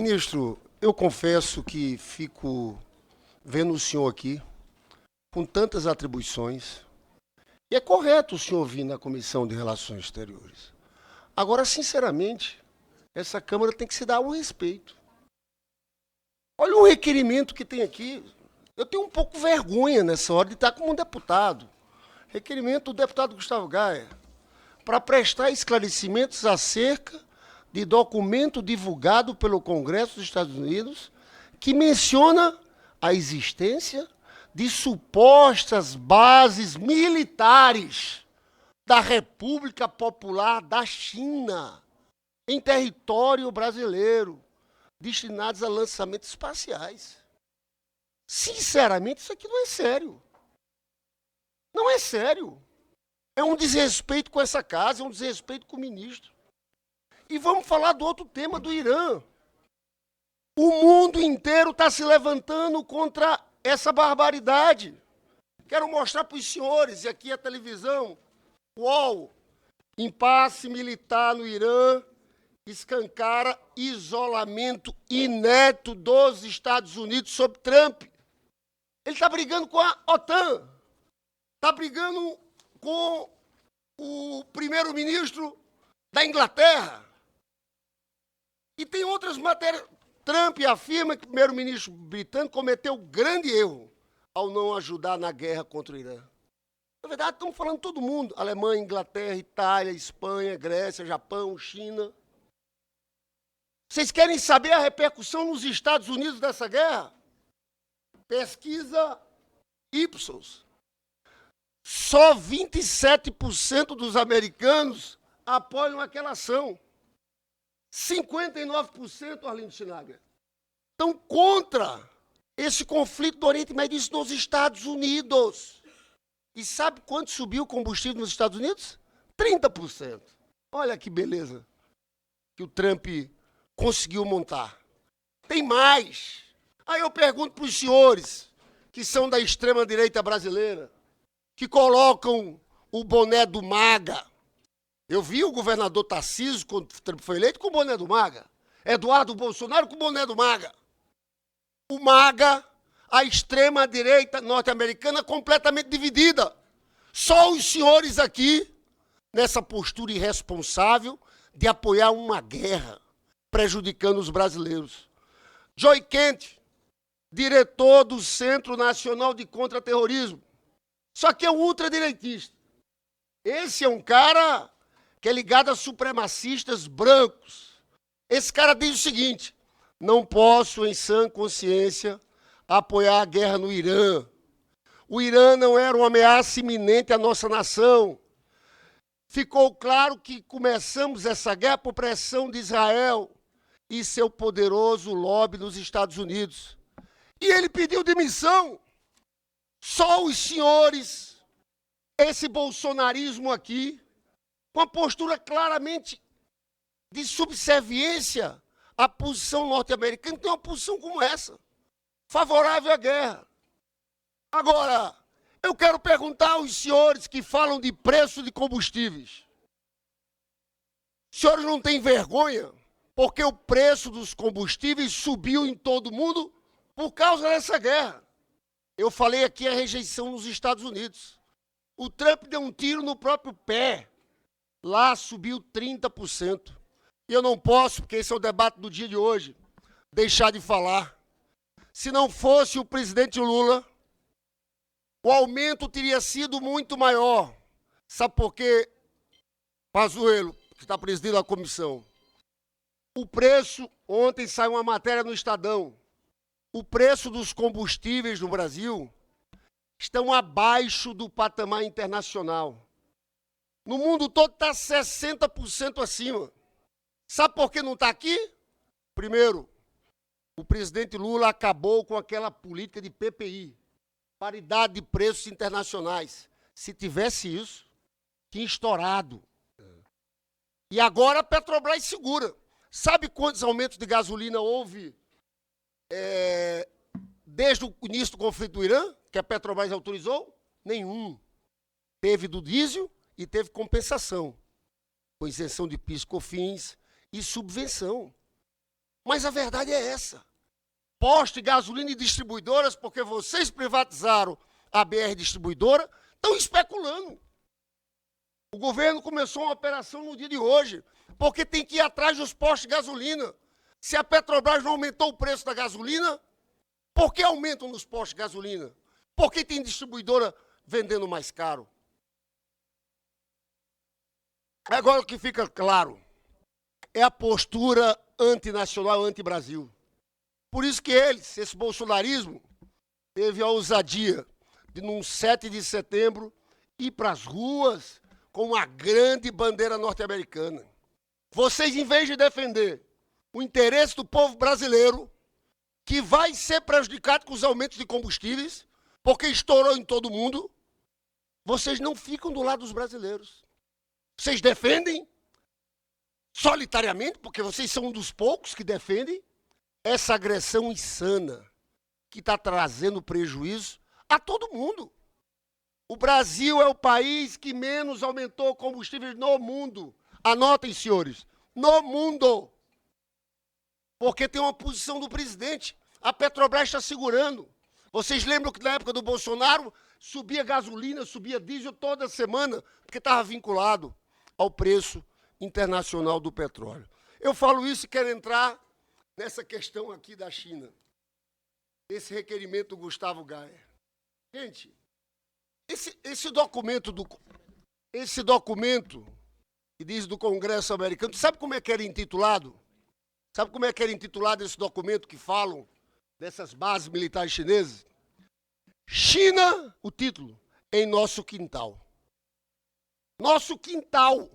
Ministro, eu confesso que fico vendo o senhor aqui com tantas atribuições. E é correto o senhor vir na Comissão de Relações Exteriores. Agora, sinceramente, essa Câmara tem que se dar um respeito. Olha o requerimento que tem aqui. Eu tenho um pouco vergonha nessa hora de estar como um deputado. Requerimento do deputado Gustavo Gaia para prestar esclarecimentos acerca de documento divulgado pelo Congresso dos Estados Unidos que menciona a existência de supostas bases militares da República Popular da China em território brasileiro, destinados a lançamentos espaciais. Sinceramente, isso aqui não é sério. Não é sério. É um desrespeito com essa casa, é um desrespeito com o ministro. E vamos falar do outro tema, do Irã. O mundo inteiro está se levantando contra essa barbaridade. Quero mostrar para os senhores, e aqui a televisão, UOL, impasse militar no Irã, escancara isolamento inédito dos Estados Unidos sobre Trump. Ele está brigando com a OTAN, está brigando com o primeiro-ministro da Inglaterra. E tem outras matérias. Trump afirma que o primeiro-ministro britânico cometeu grande erro ao não ajudar na guerra contra o Irã. Na verdade, estamos falando de todo mundo. Alemanha, Inglaterra, Itália, Espanha, Grécia, Japão, China. Vocês querem saber a repercussão nos Estados Unidos dessa guerra? Pesquisa Ipsos. Só 27% dos americanos apoiam aquela ação. 59%, Arlindo Chinaglia, estão contra esse conflito do Oriente Médio, isso nos Estados Unidos. E sabe quanto subiu o combustível nos Estados Unidos? 30%. Olha que beleza que o Trump conseguiu montar. Tem mais. Aí eu pergunto para os senhores, que são da extrema-direita brasileira, que colocam o boné do MAGA. Eu vi o governador Tarcísio, quando Trump foi eleito, com o boné do MAGA. Eduardo Bolsonaro com o boné do MAGA. O MAGA, a extrema-direita norte-americana, completamente dividida. Só os senhores aqui, nessa postura irresponsável de apoiar uma guerra, prejudicando os brasileiros. Joy Kent, diretor do Centro Nacional de Contra-Terrorismo. Só que é um ultradireitista. Esse é um cara que é ligado a supremacistas brancos. Esse cara diz o seguinte: não posso, em sã consciência, apoiar a guerra no Irã. O Irã não era uma ameaça iminente à nossa nação. Ficou claro que começamos essa guerra por pressão de Israel e seu poderoso lobby nos Estados Unidos. E ele pediu demissão. Só os senhores, esse bolsonarismo aqui, com a postura claramente de subserviência à posição norte-americana, tem uma posição como essa, favorável à guerra. Agora, eu quero perguntar aos senhores que falam de preço de combustíveis. Os senhores não têm vergonha? Porque o preço dos combustíveis subiu em todo o mundo por causa dessa guerra. Eu falei aqui a rejeição nos Estados Unidos. O Trump deu um tiro no próprio pé. Lá subiu 30%. E eu não posso, porque esse é o debate do dia de hoje, deixar de falar. Se não fosse o presidente Lula, o aumento teria sido muito maior. Sabe por quê? Pazuello, que está presidindo a comissão. O preço, ontem saiu uma matéria no Estadão, o preço dos combustíveis no Brasil estão abaixo do patamar internacional. No mundo todo está 60% acima. Sabe por que não está aqui? Primeiro, o presidente Lula acabou com aquela política de PPI, paridade de preços internacionais. Se tivesse isso, tinha estourado. E agora a Petrobras segura. Sabe quantos aumentos de gasolina houve desde o início do conflito do Irã, que a Petrobras autorizou? Nenhum. Teve do diesel e teve compensação, com isenção de PIS, COFINS e subvenção. Mas a verdade é essa. Posto, gasolina e distribuidoras, porque vocês privatizaram a BR Distribuidora, estão especulando. O governo começou uma operação no dia de hoje, porque tem que ir atrás dos postos de gasolina. Se a Petrobras não aumentou o preço da gasolina, por que aumentam nos postos de gasolina? Por que tem distribuidora vendendo mais caro? Agora o que fica claro é a postura antinacional, anti-Brasil. Por isso que eles, esse bolsonarismo, teve a ousadia de, num 7 de setembro, ir para as ruas com uma grande bandeira norte-americana. Vocês, em vez de defender o interesse do povo brasileiro, que vai ser prejudicado com os aumentos de combustíveis, porque estourou em todo mundo, vocês não ficam do lado dos brasileiros. Vocês defendem solitariamente, porque vocês são um dos poucos que defendem essa agressão insana que está trazendo prejuízo a todo mundo. O Brasil é o país que menos aumentou combustíveis no mundo. Anotem, senhores, no mundo. Porque tem uma posição do presidente. A Petrobras está segurando. Vocês lembram que na época do Bolsonaro subia gasolina, subia diesel toda semana, porque estava vinculado ao preço internacional do petróleo. Eu falo isso e quero entrar nessa questão aqui da China. Esse requerimento do Gustavo Gaia. Gente, esse documento que diz do Congresso americano, sabe como é que era intitulado? Sabe como é que era intitulado esse documento que falam dessas bases militares chinesas? China, o título, em nosso quintal. Nosso quintal.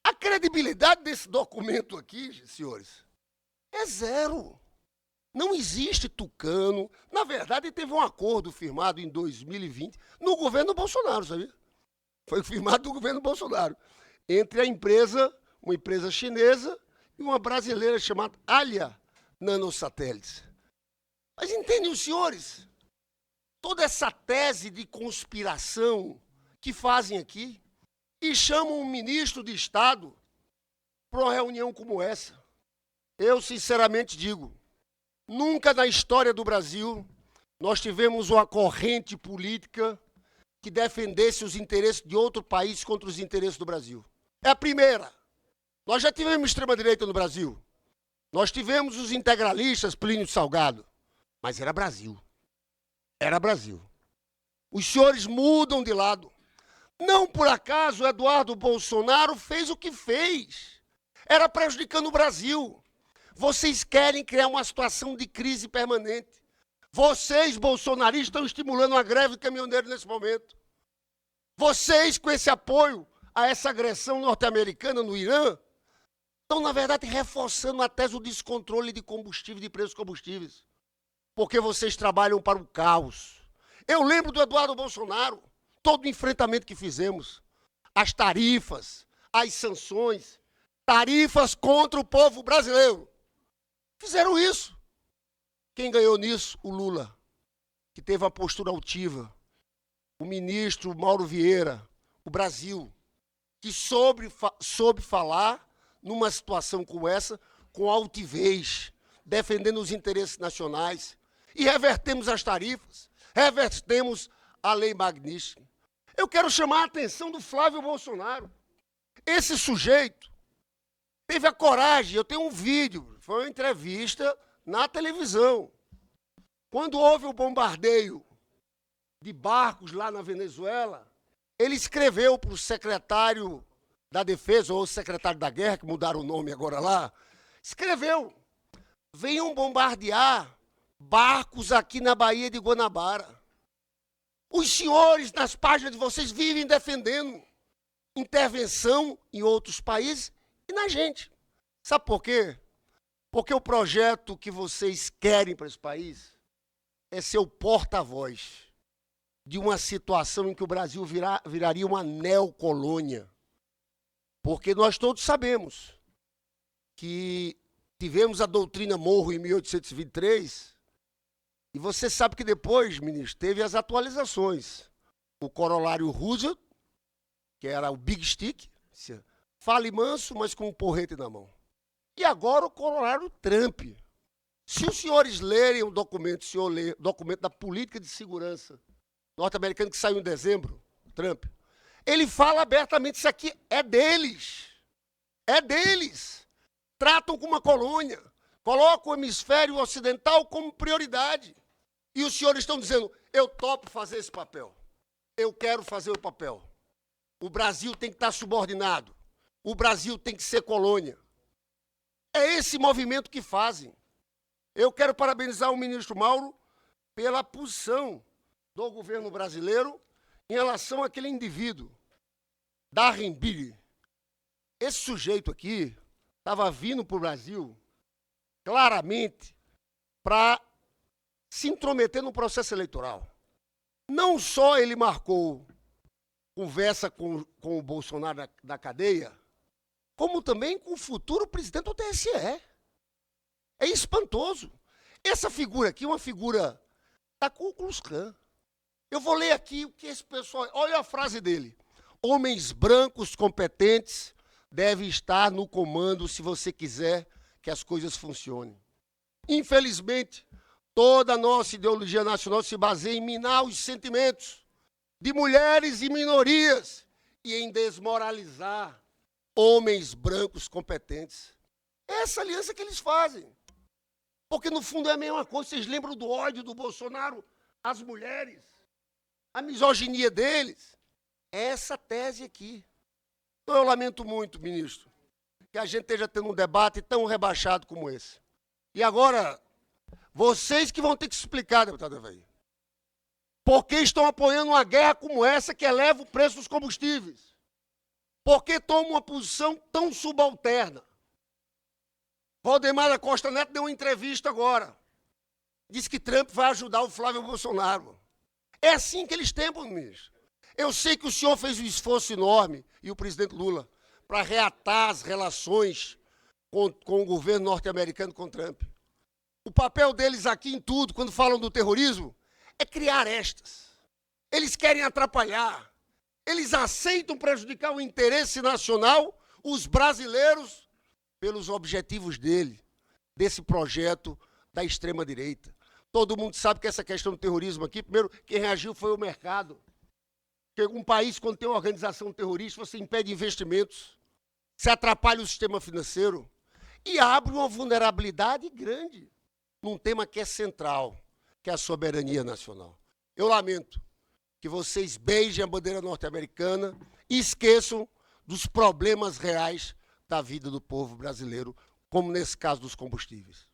A credibilidade desse documento aqui, senhores, é zero. Não existe tucano. Na verdade, teve um acordo firmado em 2020 no governo Bolsonaro, sabia? Foi firmado no governo Bolsonaro. Entre a empresa, uma empresa chinesa e uma brasileira chamada Alia Nanosatélites. Mas entendem os senhores? Toda essa tese de conspiração que fazem aqui e chamam um ministro de Estado para uma reunião como essa. Eu, sinceramente, digo, nunca na história do Brasil nós tivemos uma corrente política que defendesse os interesses de outro país contra os interesses do Brasil. É a primeira. Nós já tivemos extrema-direita no Brasil. Nós tivemos os integralistas, Plínio Salgado. Mas era Brasil. Era Brasil. Os senhores mudam de lado. Não por acaso o Eduardo Bolsonaro fez o que fez. Era prejudicando o Brasil. Vocês querem criar uma situação de crise permanente. Vocês, bolsonaristas, estão estimulando uma greve de caminhoneiros nesse momento. Vocês, com esse apoio a essa agressão norte-americana no Irã, estão, na verdade, reforçando a tese do descontrole de combustível, de preços de combustíveis. Porque vocês trabalham para o caos. Eu lembro do Eduardo Bolsonaro, todo o enfrentamento que fizemos. As tarifas, as sanções, tarifas contra o povo brasileiro. Fizeram isso. Quem ganhou nisso? O Lula, que teve uma postura altiva. O ministro Mauro Vieira, o Brasil, que soube falar numa situação como essa, com altivez, defendendo os interesses nacionais. E revertemos as tarifas, revertemos a lei Magnitsky. Eu quero chamar a atenção do Flávio Bolsonaro. Esse sujeito teve a coragem, eu tenho um vídeo, foi uma entrevista na televisão. Quando houve o bombardeio de barcos lá na Venezuela, ele escreveu para o secretário da Defesa, ou o secretário da Guerra, que mudaram o nome agora lá, escreveu, venham bombardear barcos aqui na Baía de Guanabara. Os senhores, nas páginas de vocês, vivem defendendo intervenção em outros países e na gente. Sabe por quê? Porque o projeto que vocês querem para esse país é ser o porta-voz de uma situação em que o Brasil viraria uma neocolônia. Porque nós todos sabemos que tivemos a doutrina Morro em 1823, e você sabe que depois, ministro, teve as atualizações. O corolário Roosevelt, que era o Big Stick, fale manso, mas com um porrete na mão. E agora o corolário Trump. Se os senhores lerem o documento, o senhor lê o documento da política de segurança norte-americana que saiu em dezembro, Trump, ele fala abertamente, isso aqui é deles. É deles. Tratam como uma colônia. Colocam o hemisfério ocidental como prioridade. E os senhores estão dizendo, eu topo fazer esse papel. Eu quero fazer o papel. O Brasil tem que estar subordinado. O Brasil tem que ser colônia. É esse movimento que fazem. Eu quero parabenizar o ministro Mauro pela posição do governo brasileiro em relação àquele indivíduo, Darrimbiri. Esse sujeito aqui estava vindo para o Brasil claramente para se intrometer no processo eleitoral. Não só ele marcou conversa com o Bolsonaro da cadeia, como também com o futuro presidente do TSE. É espantoso. Essa figura aqui é uma figura da Ku Klux Klan. Eu vou ler aqui o que esse pessoal... Olha a frase dele. Homens brancos competentes devem estar no comando se você quiser que as coisas funcionem. Infelizmente, toda a nossa ideologia nacional se baseia em minar os sentimentos de mulheres e minorias e em desmoralizar homens brancos competentes. É essa aliança que eles fazem. Porque, no fundo, é a mesma coisa. Vocês lembram do ódio do Bolsonaro às mulheres? A misoginia deles? É essa tese aqui. Então, eu lamento muito, ministro, que a gente esteja tendo um debate tão rebaixado como esse. E agora, vocês que vão ter que explicar, deputado Evaí, por que estão apoiando uma guerra como essa que eleva o preço dos combustíveis? Por que tomam uma posição tão subalterna? Valdemar da Costa Neto deu uma entrevista agora. Disse que Trump vai ajudar o Flávio Bolsonaro. É assim que eles tentam, ministro. Eu sei que o senhor fez um esforço enorme, e o presidente Lula, para reatar as relações com o governo norte-americano com Trump. O papel deles aqui em tudo, quando falam do terrorismo, é criar arestas. Eles querem atrapalhar. Eles aceitam prejudicar o interesse nacional, os brasileiros, pelos objetivos desse projeto da extrema-direita. Todo mundo sabe que essa questão do terrorismo aqui, primeiro, quem reagiu foi o mercado. Porque um país, quando tem uma organização terrorista, você impede investimentos, se atrapalha o sistema financeiro e abre uma vulnerabilidade grande num tema que é central, que é a soberania nacional. Eu lamento que vocês beijem a bandeira norte-americana e esqueçam dos problemas reais da vida do povo brasileiro, como nesse caso dos combustíveis.